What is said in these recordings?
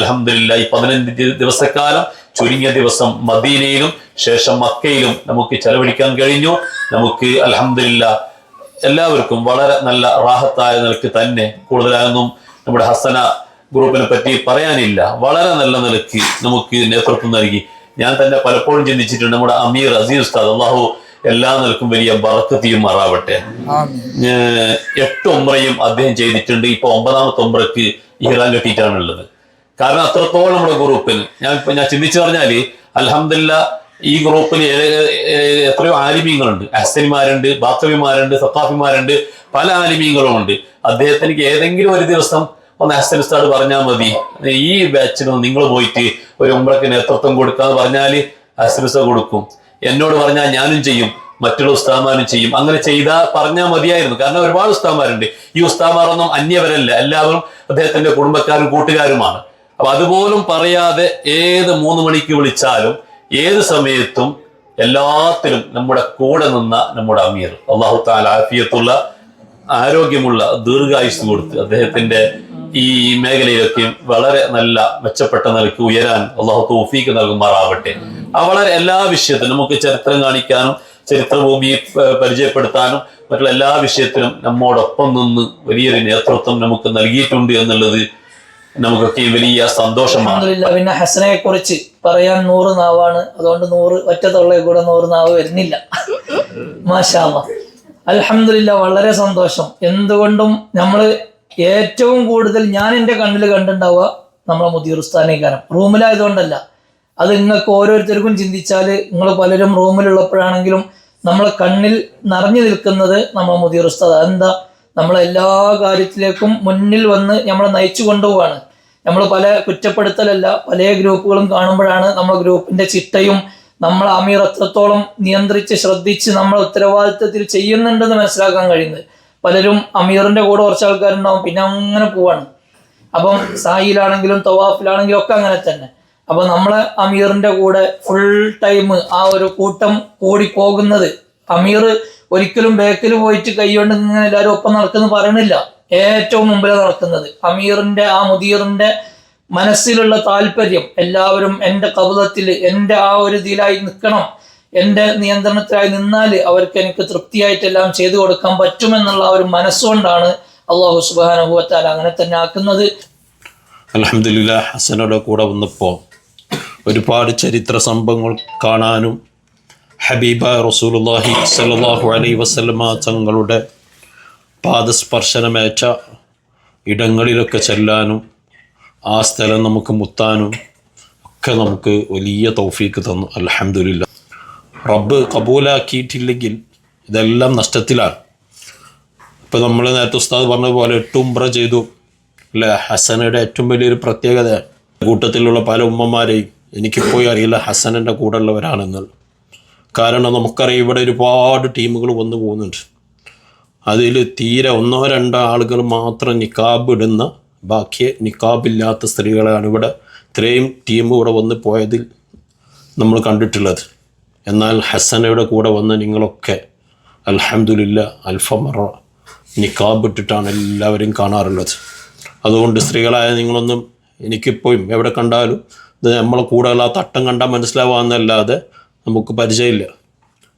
അൽഹംദുലില്ലാ ഈ 15 ദിവസക്കാലം ചുരുങ്ങിയ ദിവസം മദീനയിലും ശേഷം മക്കയിലും നമുക്ക് ചെലവഴിക്കാൻ കഴിഞ്ഞു. നമുക്ക് അൽഹംദുലില്ലാ എല്ലാവർക്കും വളരെ നല്ല റാഹത്തായ നിലയ്ക്ക് തന്നെ, കൂടുതലായൊന്നും നമ്മുടെ ഹസന ഗ്രൂപ്പിനെ പറ്റി പറയാനില്ല. വളരെ നല്ല നിലയ്ക്ക് നമുക്ക് നേതൃത്വം നൽകി. ഞാൻ തന്നെ പലപ്പോഴും ചിന്തിച്ചിട്ടുണ്ട്, നമ്മുടെ അമീർ അസീസ് ഉസ്താദ്, അള്ളാഹു എല്ലാ നിലക്കും വലിയ ബറക്കത്ത് മാറാവട്ടെ. 8 ഉംറയും അദ്ദേഹം ചെയ്തിട്ടുണ്ട്. ഇപ്പൊ 9ാമത്തെ ഉംറയ്ക്ക് ഇഹ്റാം കെട്ടിയിട്ടാണുള്ളത്. കാരണം അത്രത്തോളം നമ്മുടെ ഗ്രൂപ്പിൽ ഞാൻ ചിന്തിച്ചു പറഞ്ഞാല് അൽഹംദുലില്ലാ ഈ ഗ്രൂപ്പിൽ എത്രയോ ആലിമീങ്ങളുണ്ട്, അഹ്സനിമാരുണ്ട്, ബാത്തവിമാരുണ്ട്, സത്താഫിമാരുണ്ട്, പല ആലിമീങ്ങളും ഉണ്ട്. അദ്ദേഹത്തിന് ഏതെങ്കിലും ഒരു ദിവസം ഒന്ന് അഹ്സൻ ഉസ്താദ് പറഞ്ഞാൽ മതി, ഈ ബാച്ചിന് നിങ്ങൾ പോയിട്ട് ഒരു ഉംറയ്ക്ക് നേതൃത്വം കൊടുക്കാന്ന് പറഞ്ഞാൽ അഹ്സൻ ഉസ്താദ് കൊടുക്കും. എന്നോട് പറഞ്ഞാൽ ഞാനും ചെയ്യും, മറ്റുള്ള ഉസ്താദന്മാരും ചെയ്യും. അങ്ങനെ പറഞ്ഞാൽ മതിയായിരുന്നു. കാരണം ഒരുപാട് ഉസ്താദന്മാരുണ്ട്. ഈ ഉസ്താദന്മാരൊന്നും അന്യവരല്ല, എല്ലാവരും അദ്ദേഹത്തിന്റെ കുടുംബക്കാരും കൂട്ടുകാരുമാണ്. അപ്പൊ അതുപോലും പറയാതെ ഏത് 3 മണിക്ക് വിളിച്ചാലും ഏത് സമയത്തും എല്ലാത്തിലും നമ്മുടെ കൂടെ നിന്ന നമ്മുടെ അമീർ, അല്ലാഹു തആല ആഫിയത്തുള്ള ആരോഗ്യമുള്ള ദീർഘായുസ് കൊടുത്ത് അദ്ദേഹത്തിന്റെ ഈ മേഖലയിലൊക്കെ വളരെ നല്ല മെച്ചപ്പെട്ട നിലയ്ക്ക് ഉയരാൻ അല്ലാഹു തൗഫീഖ് നൽകുമാറാവട്ടെ. വളരെ എല്ലാ വിഷയത്തിലും നമുക്ക് ചരിത്രം കാണിക്കാനും ചരിത്രഭൂമിയെ പരിചയപ്പെടുത്താനും മറ്റുള്ള എല്ലാ വിഷയത്തിലും നമ്മോടൊപ്പം നിന്ന് വലിയൊരു നേതൃത്വം നമുക്ക് നൽകിയിട്ടുണ്ട് എന്നുള്ളത് നമുക്കൊക്കെ വലിയ സന്തോഷമാണ്. പിന്നെ ഹസനയെ കുറിച്ച് പറയാൻ 100 നാവാണ്. അതുകൊണ്ട് 100 ഒറ്റ തൊള്ളയെ കൂടെ 100 നാവ് വരുന്നില്ല. മാഷാ അല്ലാഹ്, അൽഹംദുലില്ലാ, വളരെ സന്തോഷം. എന്തുകൊണ്ടും നമ്മള് ഏറ്റവും കൂടുതൽ ഞാൻ എൻ്റെ കണ്ണിൽ കണ്ടിട്ടുണ്ടാവുക നമ്മളെ മുദീർ ഉസ്താദിനെക്കാരം. റൂമിലായതുകൊണ്ടല്ല, അത് നിങ്ങൾക്ക് ഓരോരുത്തർക്കും ചിന്തിച്ചാൽ, നിങ്ങൾ പലരും റൂമിലുള്ളപ്പോഴാണെങ്കിലും നമ്മളെ കണ്ണിൽ നിറഞ്ഞു നിൽക്കുന്നത് നമ്മളെ മുദീർ ഉസ്താദ്. അതെന്താ, നമ്മളെല്ലാ കാര്യത്തിലേക്കും മുന്നിൽ വന്ന് നമ്മളെ നയിച്ചു കൊണ്ടുപോവാണ്. നമ്മൾ പല കുറ്റപ്പെടുത്തലല്ല, പല ഗ്രൂപ്പുകളും കാണുമ്പോഴാണ് നമ്മളെ ഗ്രൂപ്പിന്റെ ചിട്ടയും നമ്മളെ അമീർ എത്രത്തോളം നിയന്ത്രിച്ച് ശ്രദ്ധിച്ച് നമ്മളെ ഉത്തരവാദിത്വത്തിൽ ചെയ്യുന്നുണ്ടെന്ന് മനസ്സിലാക്കാൻ കഴിയുന്നത്. പലരും അമീറിന്റെ കൂടെ കുറച്ച് ആൾക്കാരുണ്ടാവും, പിന്നെ അങ്ങനെ പോവാണ്. അപ്പം സായിലാണെങ്കിലും തവാഫിലാണെങ്കിലും ഒക്കെ അങ്ങനെ തന്നെ. അപ്പൊ നമ്മളെ അമീറിന്റെ കൂടെ ഫുൾ ടൈം ആ ഒരു കൂട്ടം കൂടി പോകുന്നത്, അമീർ ഒരിക്കലും ബാക്കിൽ പോയിട്ട് കൈകൊണ്ട് ഇങ്ങനെ എല്ലാവരും ഒപ്പം നടക്കുന്നു പറയണില്ല. ഏറ്റവും മുമ്പിൽ നടക്കുന്നത് അമീറിന്റെ ആ മുദീറിന്റെ മനസ്സിലുള്ള താല്പര്യം, എല്ലാവരും എൻ്റെ കബളത്തിൽ എൻ്റെ ആ ഒരു ഇതിലായി നിൽക്കണം, എൻ്റെ നിയന്ത്രണത്തിലായി നിന്നാൽ അവർക്ക് എനിക്ക് തൃപ്തിയായിട്ടെല്ലാം ചെയ്തു കൊടുക്കാൻ പറ്റുമെന്നുള്ള ഒരു മനസ്സുകൊണ്ടാണ് അല്ലാഹു സുബ്ഹാനഹു വ തആല അങ്ങനെ തന്നെ ആക്കുന്നത്. അൽഹംദുലില്ലാ, ഹസനയുടെ കൂടെ വന്നപ്പോൾ ഒരുപാട് ചരിത്ര സംഭവങ്ങൾ കാണാനും ഹബീബ റസൂലുള്ളാഹി സ്വല്ലല്ലാഹു അലൈഹി വസല്ലമ തങ്ങളുടെ പാദസ്പർശനമേറ്റ ഇടങ്ങളിലൊക്കെ ചെല്ലാനും ആ സ്ഥലം നമുക്ക് മുത്താനും ഒക്കെ നമുക്ക് വലിയ തൗഫീക്ക് തന്നു. അൽഹംദുലില്ലാ, റബ്ബ് കബൂലാക്കിയിട്ടില്ലെങ്കിൽ ഇതെല്ലാം നഷ്ടത്തിലാണ്. ഇപ്പോൾ നമ്മൾ നേരത്തെ ഉസ്താദ് പറഞ്ഞതുപോലെ 8 ഉംറ ചെയ്തു അല്ലേ. ഹസനയുടെ ഏറ്റവും വലിയൊരു പ്രത്യേകത, കൂട്ടത്തിലുള്ള പല ഉമ്മമാരെയും എനിക്കിപ്പോയി അറിയില്ല ഹസനൻ്റെ കൂടെ ഉള്ളവരാണെന്നുള്ളത്. കാരണം നമുക്കറിയാം ഇവിടെ ഒരുപാട് ടീമുകൾ വന്നു പോകുന്നുണ്ട്. അതിൽ തീരെ 1-2 ആളുകൾ മാത്രം നിക്കാബ് ഇടുന്ന, ബാക്കി നിക്കാബില്ലാത്ത സ്ത്രീകളാണ് ഇവിടെ ഇത്രയും ടീം ഇവിടെ വന്ന് പോയതിൽ നമ്മൾ കണ്ടിട്ടുള്ളത്. എന്നാൽ ഹസനയുടെ കൂടെ വന്ന് നിങ്ങളൊക്കെ അൽഹംദുലില്ലാ അൽഫമറ നിക്കാബ് ഇട്ടിട്ടാണ് എല്ലാവരും കാണാറുള്ളത്. അതുകൊണ്ട് സ്ത്രീകളായ നിങ്ങളൊന്നും എനിക്കിപ്പോഴും എവിടെ കണ്ടാലും ഇത് നമ്മളെ കൂടെയുള്ള ആ തട്ടം കണ്ടാൽ മനസ്സിലാവാമെന്നല്ലാതെ നമുക്ക് പരിചയമില്ല.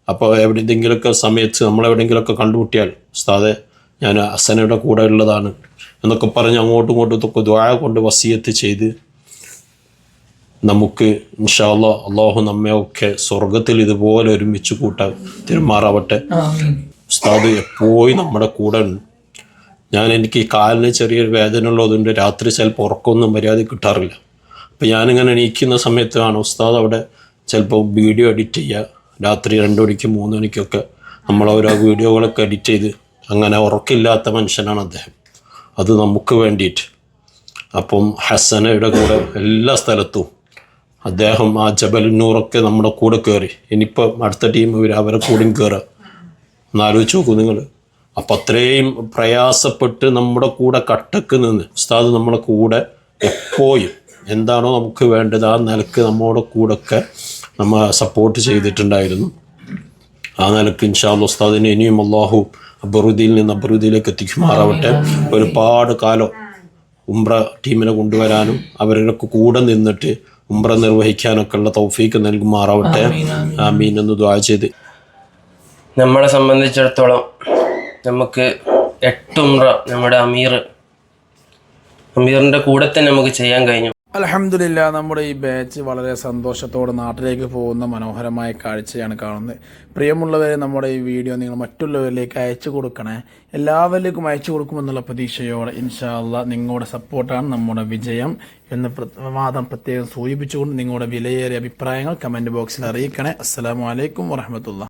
അപ്പോൾ എവിടെയെങ്കിലുമൊക്കെ സമയത്ത് നമ്മളെവിടെയെങ്കിലുമൊക്കെ കണ്ടുമുട്ടിയാൽ ഉസ്താദെ ഞാൻ ഹസനയുടെ കൂടെ ഉള്ളതാണ് എന്നൊക്കെ പറഞ്ഞ് അങ്ങോട്ടും ഇങ്ങോട്ടും ഇതൊക്കെ ദുആ കൊണ്ട് വസിയത്ത് ചെയ്ത് നമുക്ക് ഇൻഷാ അല്ലാഹ് അള്ളാഹു നമ്മയൊക്കെ സ്വർഗത്തിൽ ഇതുപോലെ ഒരുമിച്ച് കൂട്ടാൻ തിരുമാറാവട്ടെ. ഉസ്താദ് എപ്പോഴും നമ്മുടെ കൂടെ ഉണ്ട്. എനിക്ക് ഈ കാലിന് ചെറിയൊരു വേദന ഉള്ളതുകൊണ്ട് രാത്രി ചിലപ്പോൾ ഉറക്കമൊന്നും മര്യാദ കിട്ടാറില്ല. അപ്പോൾ ഞാനിങ്ങനെ എണീക്കുന്ന സമയത്താണ് ഉസ്താദ് അവിടെ ചിലപ്പോൾ വീഡിയോ എഡിറ്റ് ചെയ്യുക. രാത്രി 2 മണിക്ക് 3 മണിക്കൊക്കെ നമ്മളോരോ വീഡിയോകളൊക്കെ എഡിറ്റ് ചെയ്ത്, അങ്ങനെ ഉറക്കില്ലാത്ത മനുഷ്യനാണ് അദ്ദേഹം. അത് നമുക്ക് വേണ്ടിയിട്ട്. അപ്പം ഹസനയുടെ കൂടെ എല്ലാ സ്ഥലത്തും അദ്ദേഹം ആ ജബലുന്നൂറൊക്കെ നമ്മുടെ കൂടെ കയറി. ഇനിയിപ്പോൾ അടുത്ത ടീം അവരെ കൂടെയും കയറുക. ഒന്നാലോചിച്ച് നോക്കൂ നിങ്ങൾ. അപ്പം അത്രയും പ്രയാസപ്പെട്ട് നമ്മുടെ കൂടെ കട്ടക്ക് നിന്ന് ഉസ്താദ് നമ്മളെ കൂടെ എപ്പോഴും എന്താണോ നമുക്ക് വേണ്ടത് ആ നിലക്ക് നമ്മുടെ കൂടെയൊക്കെ നമ്മൾ സപ്പോർട്ട് ചെയ്തിട്ടുണ്ടായിരുന്നു. ആ നിലക്ക് ഇൻഷാ അല്ലാഹ് ഉസ്താദിനെ ഇനിയും അള്ളാഹു അബറുദിയിൽ നിന്ന് അബറുദിയിലേക്ക് എത്തിക്കുമാറാവട്ടെ. ഒരുപാട് കാലം ഉംറ ടീമിനെ കൊണ്ടുവരാനും അവരൊക്കെ കൂടെ നിന്നിട്ട് ഉംറ നിർവഹിക്കാനൊക്കെ ഉള്ള തൗഫീക്ക് നൽകുമാറാവട്ടെ. ആമീൻ എന്ന് ദുആ ചെയ്ത് നമ്മളെ സംബന്ധിച്ചിടത്തോളം നമുക്ക് 8 ഉംറ നമ്മുടെ അമീറിൻ്റെ കൂടെ തന്നെ നമുക്ക് ചെയ്യാൻ കഴിഞ്ഞു. അൽഹംദുലില്ലാ, നമ്മുടെ ഈ ബാച്ച് വളരെ സന്തോഷത്തോടെ നാട്ടിലേക്ക് പോകുന്ന മനോഹരമായ കാഴ്ചയാണ് കാണുന്നത്. പ്രിയമുള്ളവരെ, നമ്മുടെ ഈ വീഡിയോ നിങ്ങൾ മറ്റുള്ളവരിലേക്ക് അയച്ചു കൊടുക്കണേ. എല്ലാവരിലേക്കും അയച്ചു കൊടുക്കുമെന്നുള്ള പ്രതീക്ഷയോടെ ഇൻഷാ അല്ലാഹ് നിങ്ങളുടെ സപ്പോർട്ടാണ് നമ്മുടെ വിജയം എന്ന് വാദം പ്രത്യേകം സൂചിപ്പിച്ചുകൊണ്ട് നിങ്ങളുടെ വിലയേറിയ അഭിപ്രായങ്ങൾ കമൻറ്റ് ബോക്സിൽ അറിയിക്കണേ. അസ്സലാമു അലൈക്കും വറഹ്മത്തുള്ളാഹി.